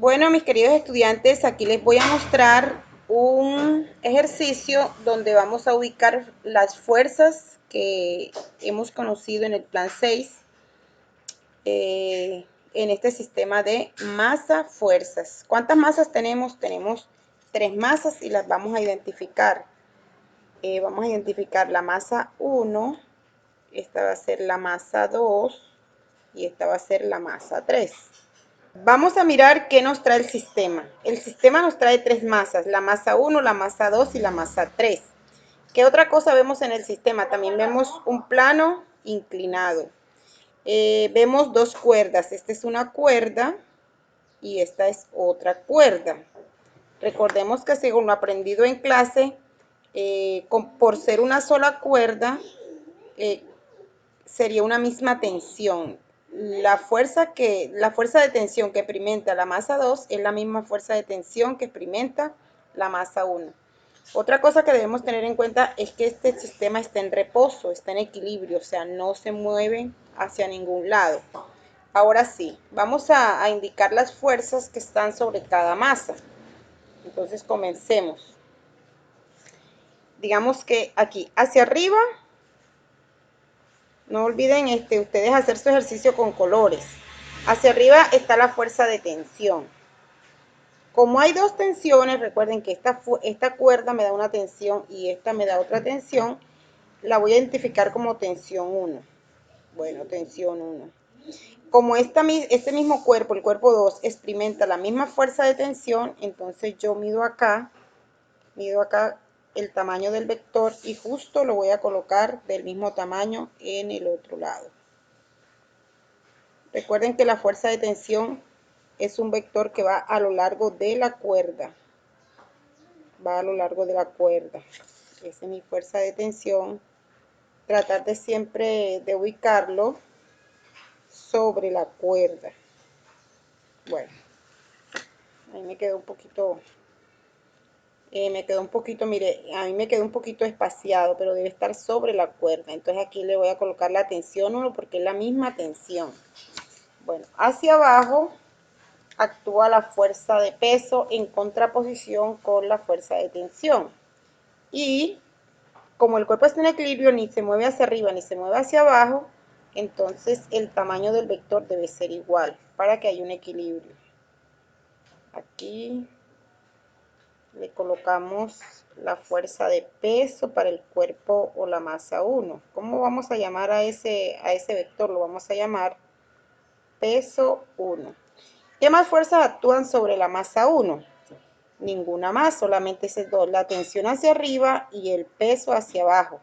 Bueno, mis queridos estudiantes, aquí les voy a mostrar un ejercicio donde vamos a ubicar las fuerzas que hemos conocido en el plan 6 en este sistema de masa-fuerzas. ¿Cuántas masas tenemos? Tenemos 3 masas y las vamos a identificar. Vamos a identificar la masa 1, esta va a ser la masa 2 y esta va a ser la masa 3. Vamos a mirar qué nos trae el sistema. El sistema nos trae 3 masas, la masa 1, la masa 2 y la masa 3. ¿Qué otra cosa vemos en el sistema? También vemos un plano inclinado. Vemos 2 cuerdas. Esta es una cuerda y esta es otra cuerda. Recordemos que según lo aprendido en clase, por ser una sola cuerda, sería una misma tensión. La fuerza de tensión que experimenta la masa 2 es la misma fuerza de tensión que experimenta la masa 1. Otra cosa que debemos tener en cuenta es que este sistema está en reposo, está en equilibrio, o sea, no se mueve hacia ningún lado. Ahora sí, vamos a indicar las fuerzas que están sobre cada masa. Entonces comencemos. Digamos que aquí hacia arriba, no olviden ustedes hacer su ejercicio con colores. Hacia arriba está la fuerza de tensión. Como hay 2 tensiones, recuerden que esta cuerda me da una tensión y esta me da otra tensión, la voy a identificar como tensión 1. Bueno, tensión 1. Como este mismo cuerpo, el cuerpo 2, experimenta la misma fuerza de tensión, entonces yo mido acá el tamaño del vector y justo lo voy a colocar del mismo tamaño en el otro lado. Recuerden que la fuerza de tensión es un vector que va a lo largo de la cuerda. Va a lo largo de la cuerda. Esa es mi fuerza de tensión. Tratar de siempre de ubicarlo sobre la cuerda. Bueno, ahí me quedó un poquito, mire, a mí me quedó un poquito espaciado, pero debe estar sobre la cuerda. Entonces aquí le voy a colocar la tensión 1 porque es la misma tensión. Bueno, hacia abajo actúa la fuerza de peso en contraposición con la fuerza de tensión. Y como el cuerpo está en equilibrio, ni se mueve hacia arriba ni se mueve hacia abajo, entonces el tamaño del vector debe ser igual para que haya un equilibrio. Aquí le colocamos la fuerza de peso para el cuerpo o la masa 1. ¿Cómo vamos a llamar a ese vector? Lo vamos a llamar peso 1. ¿Qué más fuerzas actúan sobre la masa 1? Ninguna más, solamente esas dos, la tensión hacia arriba y el peso hacia abajo.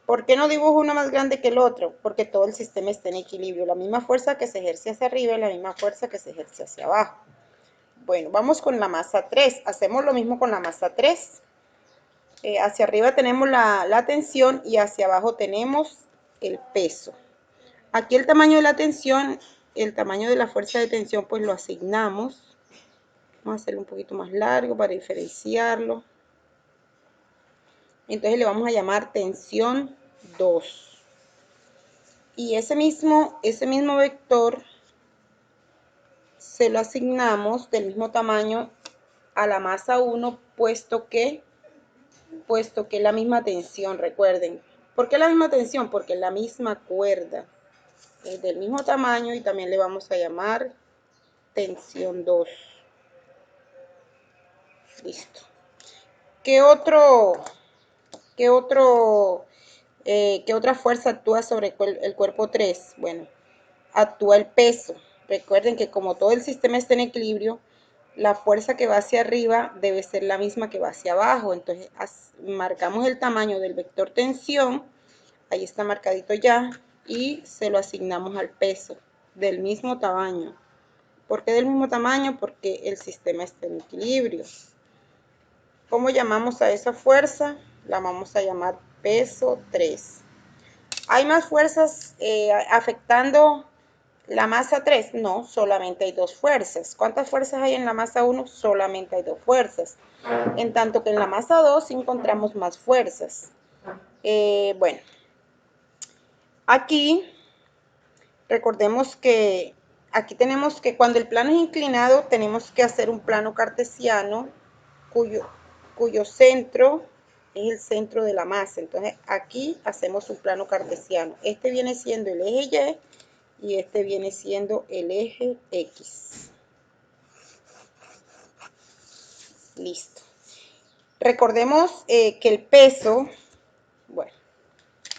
¿Por qué no dibujo uno más grande que el otro? Porque todo el sistema está en equilibrio. La misma fuerza que se ejerce hacia arriba es la misma fuerza que se ejerce hacia abajo. Bueno, vamos con la masa 3. Hacemos lo mismo con la masa 3. Hacia arriba tenemos la tensión y hacia abajo tenemos el peso. Aquí el tamaño de la tensión, el tamaño de la fuerza de tensión, pues lo asignamos. Vamos a hacerlo un poquito más largo para diferenciarlo. Entonces le vamos a llamar tensión 2. Y ese mismo vector se lo asignamos del mismo tamaño a la masa 1, puesto que es la misma tensión, recuerden. ¿Por qué la misma tensión? Porque es la misma cuerda. Es del mismo tamaño y también le vamos a llamar tensión 2. Listo. ¿Qué otra fuerza actúa sobre el cuerpo 3? Bueno, actúa el peso. Recuerden que como todo el sistema está en equilibrio, la fuerza que va hacia arriba debe ser la misma que va hacia abajo. Entonces marcamos el tamaño del vector tensión, ahí está marcadito ya, y se lo asignamos al peso del mismo tamaño. ¿Por qué del mismo tamaño? Porque el sistema está en equilibrio. ¿Cómo llamamos a esa fuerza? La vamos a llamar peso 3. ¿Hay más fuerzas afectando la masa 3? No, solamente hay 2 fuerzas. ¿Cuántas fuerzas hay en la masa 1? Solamente hay 2 fuerzas. En tanto que en la masa 2 encontramos más fuerzas. Bueno, aquí recordemos que aquí tenemos que cuando el plano es inclinado tenemos que hacer un plano cartesiano cuyo centro es el centro de la masa. Entonces aquí hacemos un plano cartesiano. Este viene siendo el eje Y y este viene siendo el eje X. Listo. Recordemos que el peso, bueno,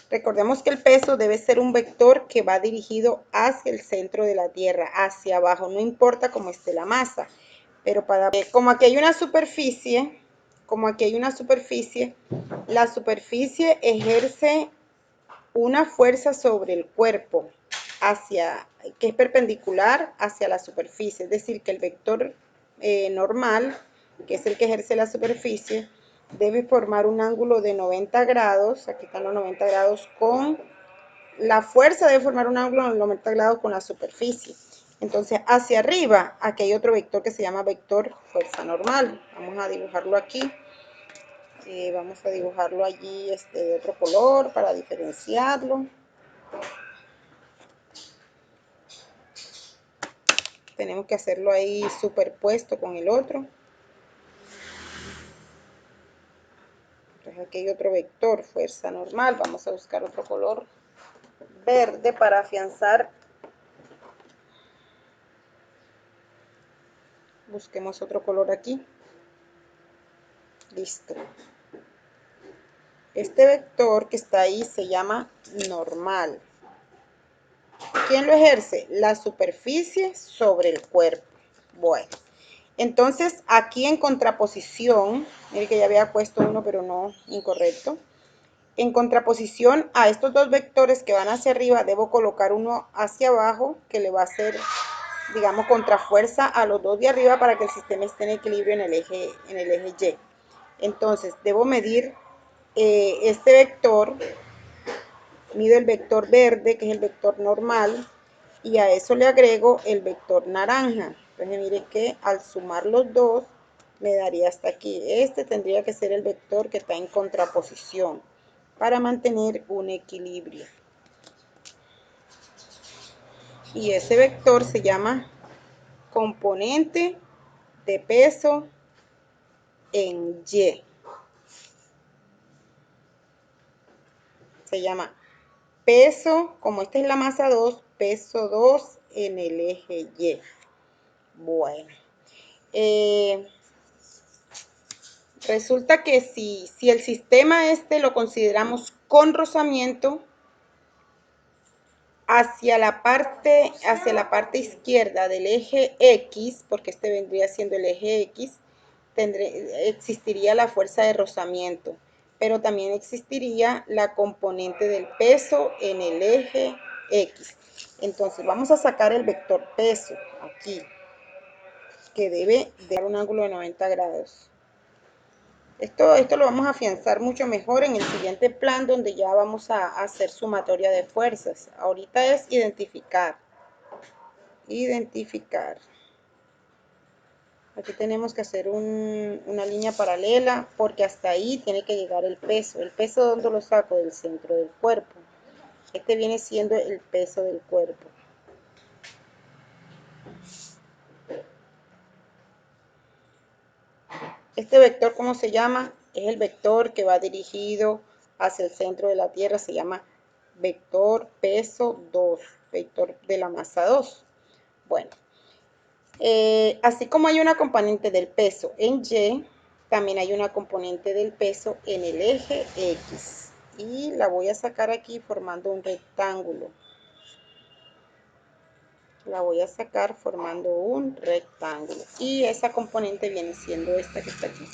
recordemos que el peso debe ser un vector que va dirigido hacia el centro de la Tierra, hacia abajo, no importa cómo esté la masa. Pero como aquí hay una superficie, la superficie ejerce una fuerza sobre el cuerpo que es perpendicular hacia la superficie, es decir, que el vector normal, que es el que ejerce la superficie, debe formar un ángulo de 90 grados, aquí están los 90 grados, la fuerza debe formar un ángulo de 90 grados con la superficie. Entonces, hacia arriba, aquí hay otro vector que se llama vector fuerza normal. Vamos a dibujarlo aquí. Vamos a dibujarlo allí de otro color para diferenciarlo. Tenemos que hacerlo ahí superpuesto con el otro. Entonces aquí hay otro vector, fuerza normal. Vamos a buscar otro color verde para afianzar. Busquemos otro color aquí. Listo. Este vector que está ahí se llama normal. ¿Quién lo ejerce? La superficie sobre el cuerpo. Bueno, entonces aquí en contraposición, mire que ya había puesto uno pero no, incorrecto. En contraposición a estos dos vectores que van hacia arriba, debo colocar uno hacia abajo que le va a hacer, digamos, contrafuerza a los dos de arriba para que el sistema esté en equilibrio en el eje Y. Entonces, debo medir este vector, mido el vector verde, que es el vector normal, y a eso le agrego el vector naranja. Entonces, mire que al sumar los dos, me daría hasta aquí. Este tendría que ser el vector que está en contraposición para mantener un equilibrio. Y ese vector se llama componente de peso en Y. Se llama peso, como esta es la masa 2, peso 2 en el eje Y. Bueno, resulta que si el sistema lo consideramos con rozamiento, hacia la parte izquierda del eje X, porque este vendría siendo el eje X, existiría la fuerza de rozamiento, pero también existiría la componente del peso en el eje X. Entonces vamos a sacar el vector peso aquí, que debe dar un ángulo de 90 grados. Esto lo vamos a afianzar mucho mejor en el siguiente plan, donde ya vamos a hacer sumatoria de fuerzas. Ahorita es identificar. Aquí tenemos que hacer una línea paralela, porque hasta ahí tiene que llegar el peso. ¿El peso dónde lo saco? Del centro del cuerpo. Este viene siendo el peso del cuerpo. Este vector, ¿cómo se llama? Es el vector que va dirigido hacia el centro de la Tierra. Se llama vector peso 2, vector de la masa 2. Bueno, así como hay una componente del peso en Y, también hay una componente del peso en el eje X. Y la voy a sacar aquí formando un rectángulo. Y esa componente viene siendo esta que está aquí.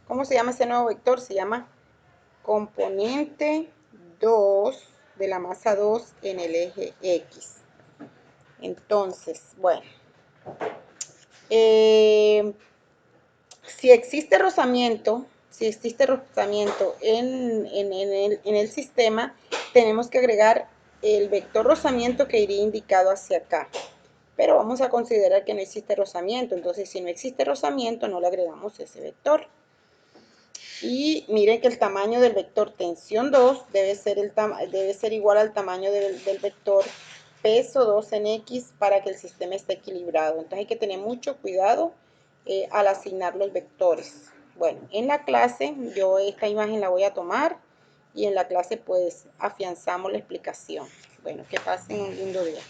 ¿Cómo se llama ese nuevo vector? Se llama componente 2 de la masa 2 en el eje X. Entonces, bueno, si existe rozamiento en el sistema, tenemos que agregar el vector rozamiento que iría indicado hacia acá. pero vamos a considerar que no existe rozamiento. Entonces, si no existe rozamiento, no le agregamos ese vector. Y miren que el tamaño del vector tensión 2 debe ser igual al tamaño del vector peso 2 en X para que el sistema esté equilibrado. Entonces hay que tener mucho cuidado al asignar los vectores. Bueno, en la clase yo esta imagen la voy a tomar y en la clase pues afianzamos la explicación. Bueno, que pasen un lindo día.